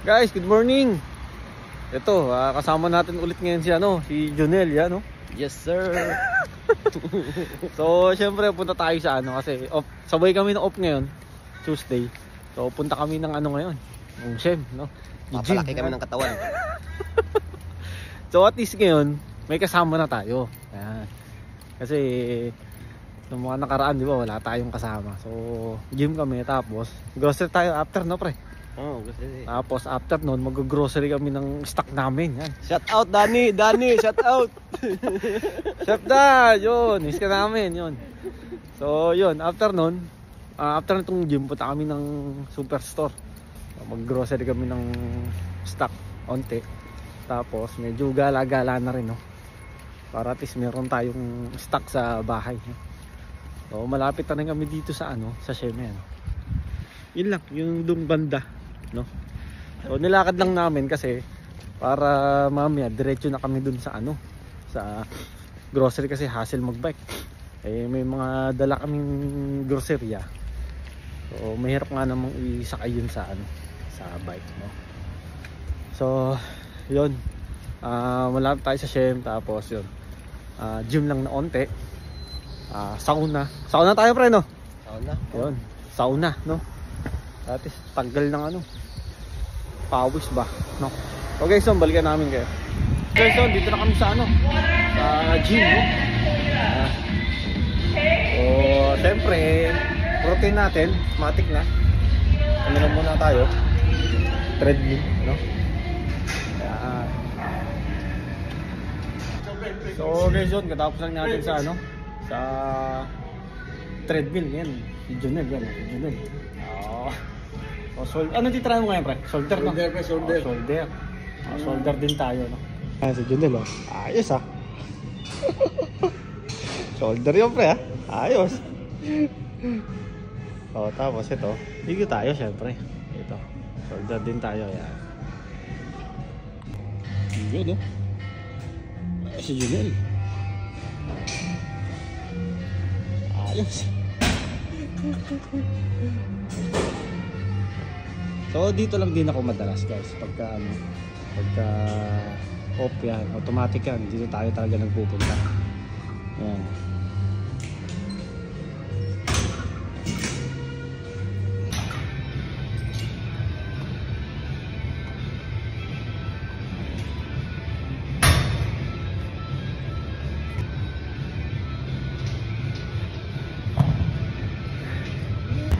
Guys, good morning. Ito, kasama natin ulit ngayon si Jonel, yan, no? Yes, sir. So, syempre punta tayo sa kasi off, sabay kami ng off ngayon, Tuesday. So, punta kami ng ngayon, ng Shem, no? Papalaki kami ng katawan. So, at least ngayon, may kasama na tayo. Ayan. Kasi nung mga nakaraan, di ba, wala tayong kasama. So, gym kami, tapos grocery tayo after, no, pre? Oh, gusto. Tapos after noon, mag-grocery kami ng stock namin. Yan. Shout out Danny, shout out. Shout out, yun, iska namin, yun. So, yun, after noon, after nitong gym, punta kami ng superstore. Mag-grocery kami ng stock, onte. Tapos, medyo gala-gala na rin, no? Para at least meron tayong stock sa bahay. So, malapit na rin kami dito sa sa Sheme, no? Yun lang, yung dung banda, no? So nilakad lang namin kasi para mamaya diretso na kami dun sa sa grocery kasi hassle magbike. May mga dala kaming grocerya. So mahirap nga namang isakay yun sa sa bike, no? So yun, malapit tayo sa Shem, tapos yun, gym lang na onte. Sauna tayo, pre, no? Sauna. Yun, sauna, no? At least tanggal ng pawis ba, no? Okay, so balikan namin kayo. Okay, so dito na kami sa sa gym, no? So syempre protein natin matik na. Na muna tayo, treadmill, no? So okay, so katapos lang natin sa sa treadmill yan. Si Jonel yan, si Jonel. Ano titry mo ngayon, pre? Shoulder, no? Shoulder, pre, shoulder. Shoulder. Shoulder din tayo, no? Si Jonel, ayos, Shoulder yun, pre, ayos. Tapos ito, higit tayo, syempre. Ito, shoulder din tayo, yan. Good, no? Si Jonel. Ayos. So dito lang din ako madalas, guys, pagka off yan, automatic yan, dito tayo talaga nagpupunta. Yan.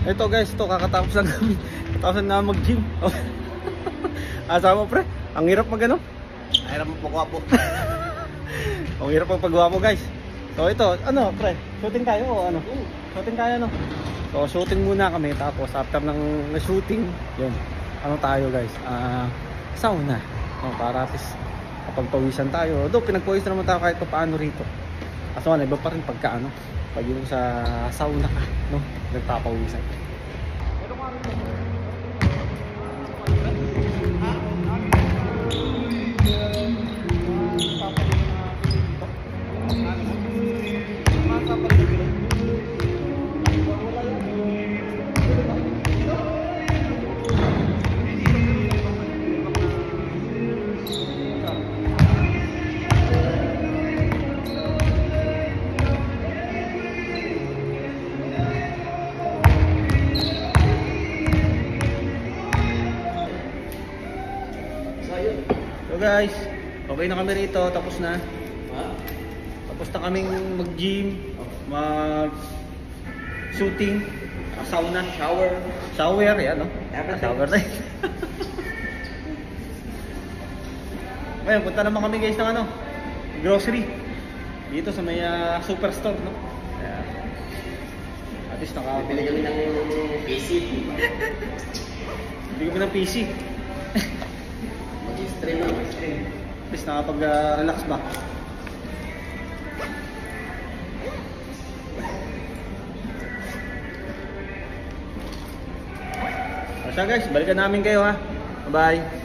Ito, guys, kakatapos lang kami. Tapos na mag-gym. Asama, pre, ang hirap mag-ano? Ang hirap magpagwapo. Ang hirap magpagwapo, guys. So ito, pre, shooting tayo o shooting tayo, no? So shooting muna kami, tapos after ng shooting, yun, tayo, guys, sauna, no? Para at least kapag pawisan tayo, pinagpawisan naman tayo kahit paano rito. Kaso iba pa rin pagka pag yung sa sauna ka, no? Nagpapawisan. So guys, okay na kami rito, tapos na. Tapos na kaming mag-gym, mag-shooting, sauna, shower, yan, no? Shower na. Ngayon, punta naman kami, guys, ng grocery. Dito sa may superstore, no? At least Bili kami ng PC. Bili kami ng PC. Mag-stream na, mag-stream. At least nakapag-relax ba? So guys, balikan namin kayo, ha. Bye-bye.